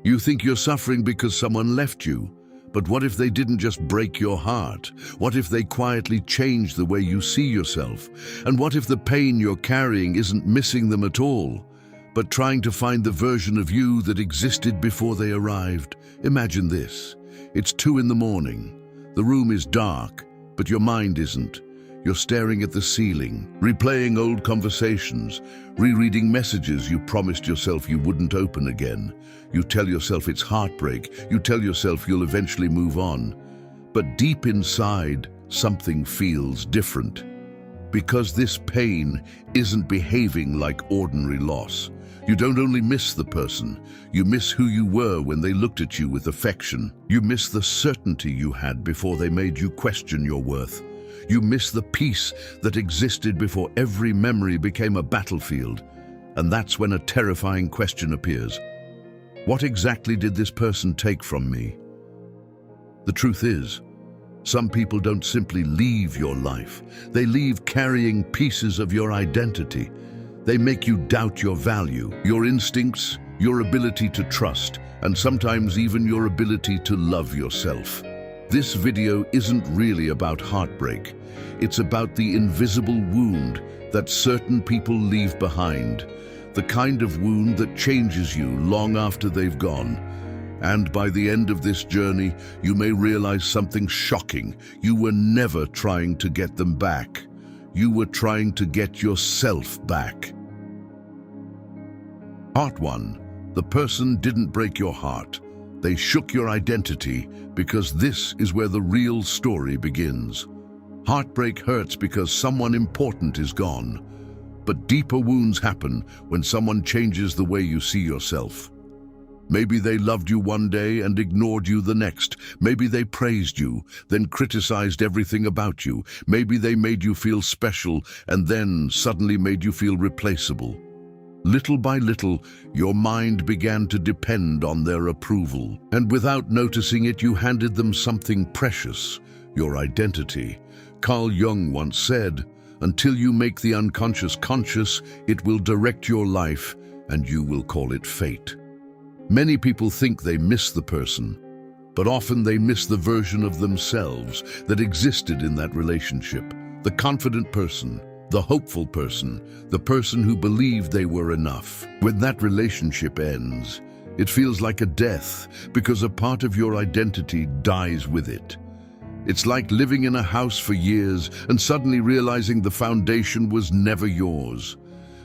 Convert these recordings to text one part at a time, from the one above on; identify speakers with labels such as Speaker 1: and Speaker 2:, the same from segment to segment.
Speaker 1: You think you're suffering because someone left you, but what if they didn't just break your heart? What if they quietly changed the way you see yourself? And what if the pain you're carrying isn't missing them at all, but trying to find the version of you that existed before they arrived? Imagine this. It's 2 in the morning. The room is dark, but your mind isn't. You're staring at the ceiling, replaying old conversations, rereading messages you promised yourself you wouldn't open again. You tell yourself it's heartbreak. You tell yourself you'll eventually move on. But deep inside, something feels different. Because this pain isn't behaving like ordinary loss. You don't only miss the person, you miss who you were when they looked at you with affection. You miss the certainty you had before they made you question your worth. You miss the peace that existed before every memory became a battlefield. And that's when a terrifying question appears. What exactly did this person take from me? The truth is, some people don't simply leave your life. They leave carrying pieces of your identity. They make you doubt your value, your instincts, your ability to trust, and sometimes even your ability to love yourself. This video isn't really about heartbreak. It's about the invisible wound that certain people leave behind, the kind of wound that changes you long after they've gone. And by the end of this journey, you may realize something shocking. You were never trying to get them back. You were trying to get yourself back. Part 1. The person didn't break your heart. They shook your identity, because this is where the real story begins. Heartbreak hurts because someone important is gone. But deeper wounds happen when someone changes the way you see yourself. Maybe they loved you one day and ignored you the next. Maybe they praised you, then criticized everything about you. Maybe they made you feel special and then suddenly made you feel replaceable. Little by little, your mind began to depend on their approval. And without noticing it, you handed them something precious, your identity. Carl Jung once said, "Until you make the unconscious conscious, it will direct your life, and you will call it fate." Many people think they miss the person, but often they miss the version of themselves that existed in that relationship. The confident person, the hopeful person, the person who believed they were enough. When that relationship ends, it feels like a death because a part of your identity dies with it. It's like living in a house for years and suddenly realizing the foundation was never yours.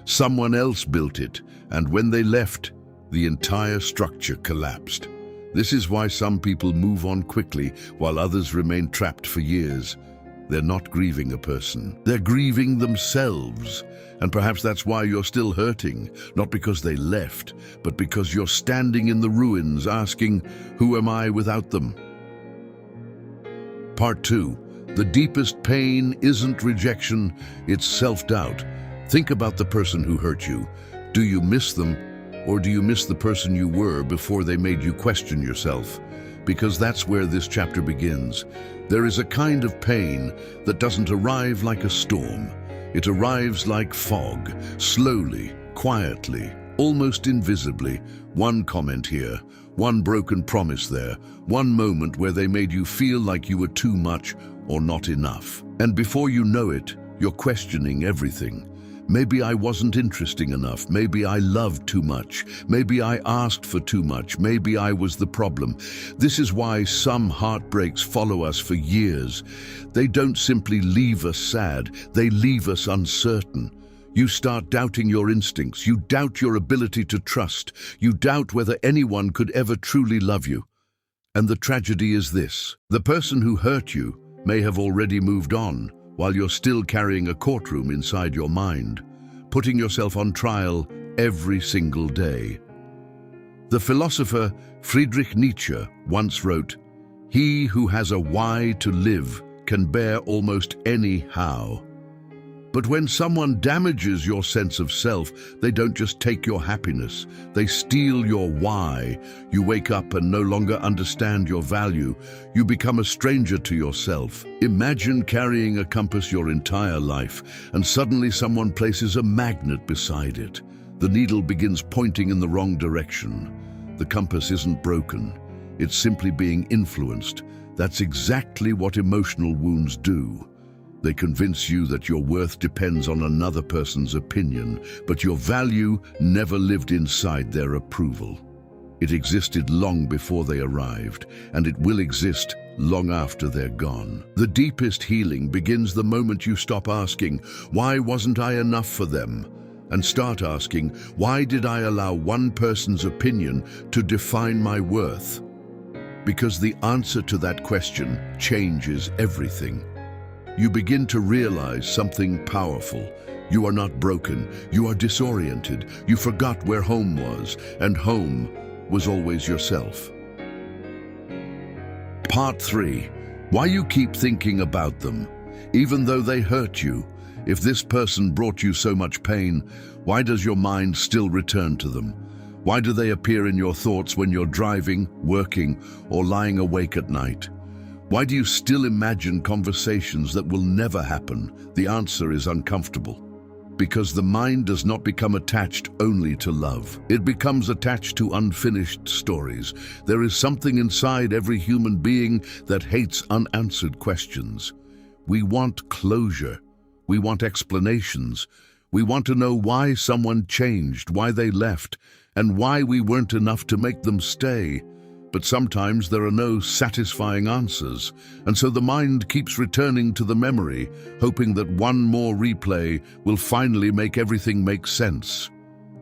Speaker 1: Someone else built it, and when they left, the entire structure collapsed. This is why some people move on quickly while others remain trapped for years. They're not grieving a person, they're grieving themselves. And perhaps that's why you're still hurting, not because they left, but because you're standing in the ruins asking, who am I without them? Part 2. The deepest pain isn't rejection, it's self-doubt. Think about the person who hurt you. Do you miss them, or do you miss the person you were before they made you question yourself? Because that's where this chapter begins. There is a kind of pain that doesn't arrive like a storm. It arrives like fog, slowly, quietly, almost invisibly. One comment here, one broken promise there, one moment where they made you feel like you were too much or not enough. And before you know it, you're questioning everything. Maybe I wasn't interesting enough. Maybe I loved too much. Maybe I asked for too much. Maybe I was the problem. This is why some heartbreaks follow us for years. They don't simply leave us sad, they leave us uncertain. You start doubting your instincts. You doubt your ability to trust. You doubt whether anyone could ever truly love you. And the tragedy is this: the person who hurt you may have already moved on, while you're still carrying a courtroom inside your mind, putting yourself on trial every single day. The philosopher Friedrich Nietzsche once wrote, "He who has a why to live can bear almost any how." But when someone damages your sense of self, they don't just take your happiness, they steal your why. You wake up and no longer understand your value. You become a stranger to yourself. Imagine carrying a compass your entire life, and suddenly someone places a magnet beside it. The needle begins pointing in the wrong direction. The compass isn't broken. It's simply being influenced. That's exactly what emotional wounds do. They convince you that your worth depends on another person's opinion, but your value never lived inside their approval. It existed long before they arrived, and it will exist long after they're gone. The deepest healing begins the moment you stop asking, "Why wasn't I enough for them?" and start asking, "Why did I allow one person's opinion to define my worth?" Because the answer to that question changes everything. You begin to realize something powerful. You are not broken. You are disoriented. You forgot where home was, and home was always yourself. Part 3. Why you keep thinking about them, even though they hurt you. If this person brought you so much pain, why does your mind still return to them? Why do they appear in your thoughts when you're driving, working, or lying awake at night? Why do you still imagine conversations that will never happen? The answer is uncomfortable. Because the mind does not become attached only to love. It becomes attached to unfinished stories. There is something inside every human being that hates unanswered questions. We want closure. We want explanations. We want to know why someone changed, why they left, and why we weren't enough to make them stay. But sometimes there are no satisfying answers, and so the mind keeps returning to the memory, hoping that one more replay will finally make everything make sense.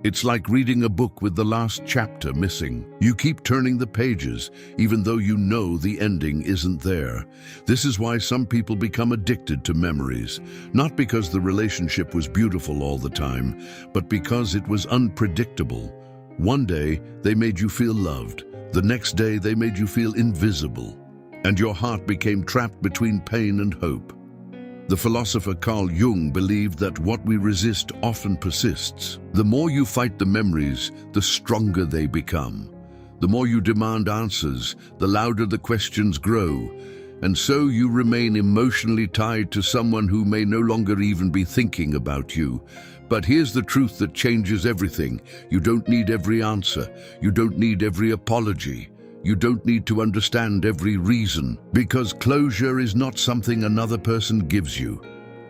Speaker 1: It's like reading a book with the last chapter missing. You keep turning the pages, even though you know the ending isn't there. This is why some people become addicted to memories, not because the relationship was beautiful all the time, but because it was unpredictable. One day, they made you feel loved. The next day, they made you feel invisible, and your heart became trapped between pain and hope. The philosopher Carl Jung believed that what we resist often persists. The more you fight the memories, the stronger they become. The more you demand answers, the louder the questions grow, and so you remain emotionally tied to someone who may no longer even be thinking about you. But here's the truth that changes everything. You don't need every answer. You don't need every apology. You don't need to understand every reason, because closure is not something another person gives you.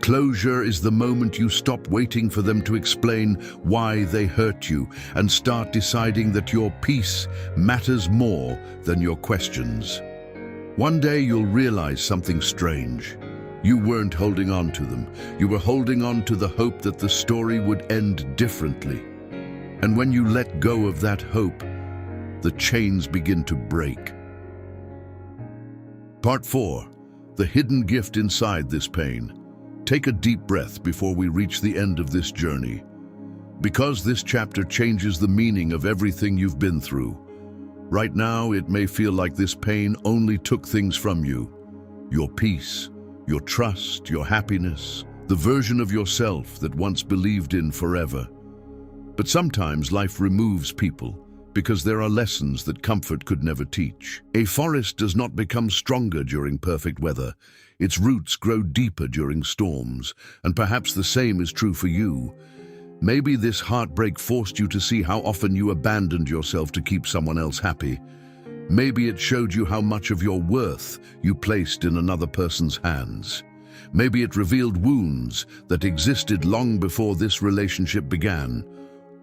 Speaker 1: Closure is the moment you stop waiting for them to explain why they hurt you and start deciding that your peace matters more than your questions. One day you'll realize something strange. You weren't holding on to them. You were holding on to the hope that the story would end differently. And when you let go of that hope, the chains begin to break. Part 4. The hidden gift inside this pain. Take a deep breath before we reach the end of this journey. Because this chapter changes the meaning of everything you've been through. Right now, it may feel like this pain only took things from you. Your peace, your trust, your happiness, the version of yourself that once believed in forever. But sometimes life removes people because there are lessons that comfort could never teach. A forest does not become stronger during perfect weather. Its roots grow deeper during storms, and perhaps the same is true for you. Maybe this heartbreak forced you to see how often you abandoned yourself to keep someone else happy. Maybe it showed you how much of your worth you placed in another person's hands. Maybe it revealed wounds that existed long before this relationship began.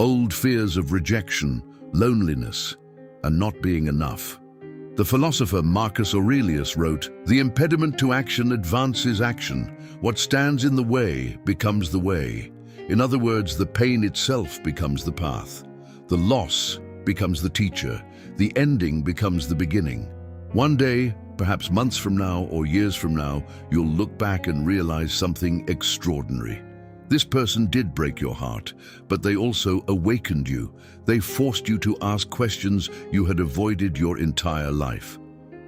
Speaker 1: Old fears of rejection, loneliness, and not being enough. The philosopher Marcus Aurelius wrote, "The impediment to action advances action. What stands in the way becomes the way." In other words, the pain itself becomes the path. The loss becomes the teacher. The ending becomes the beginning. One day, perhaps months from now or years from now, you'll look back and realize something extraordinary. This person did break your heart, but they also awakened you. They forced you to ask questions you had avoided your entire life.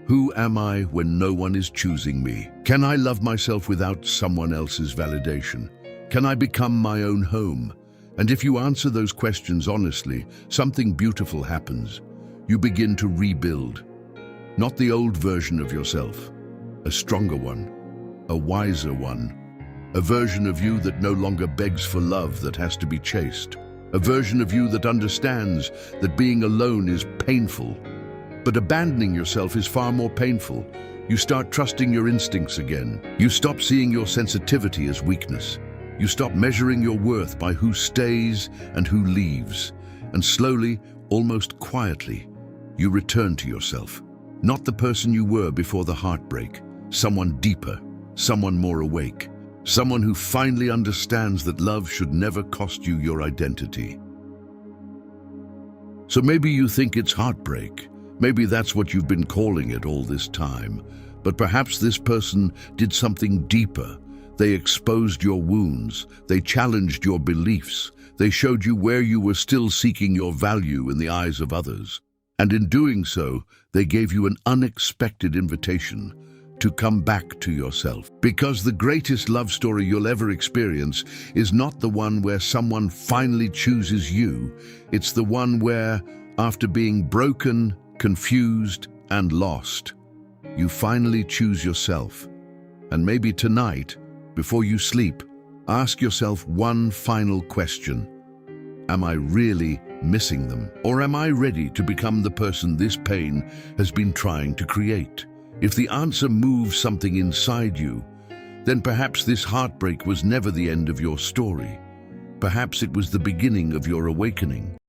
Speaker 1: Who am I when no one is choosing me? Can I love myself without someone else's validation? Can I become my own home? And if you answer those questions honestly, something beautiful happens. You begin to rebuild. Not the old version of yourself, a stronger one, a wiser one, a version of you that no longer begs for love that has to be chased. a version of you that understands that being alone is painful. But abandoning yourself is far more painful. You start trusting your instincts again. You stop seeing your sensitivity as weakness. You stop measuring your worth by who stays and who leaves. And slowly, almost quietly, you return to yourself. Not the person you were before the heartbreak. Someone deeper, someone more awake. Someone who finally understands that love should never cost you your identity. So maybe you think it's heartbreak. Maybe that's what you've been calling it all this time. But perhaps this person did something deeper. They exposed your wounds. They challenged your beliefs. They showed you where you were still seeking your value in the eyes of others. And in doing so, they gave you an unexpected invitation to come back to yourself. Because the greatest love story you'll ever experience is not the one where someone finally chooses you. It's the one where, after being broken, confused, and lost, you finally choose yourself. And maybe tonight, before you sleep, ask yourself one final question. Am I really missing them? Or am I ready to become the person this pain has been trying to create? If the answer moves something inside you, then perhaps this heartbreak was never the end of your story. Perhaps it was the beginning of your awakening.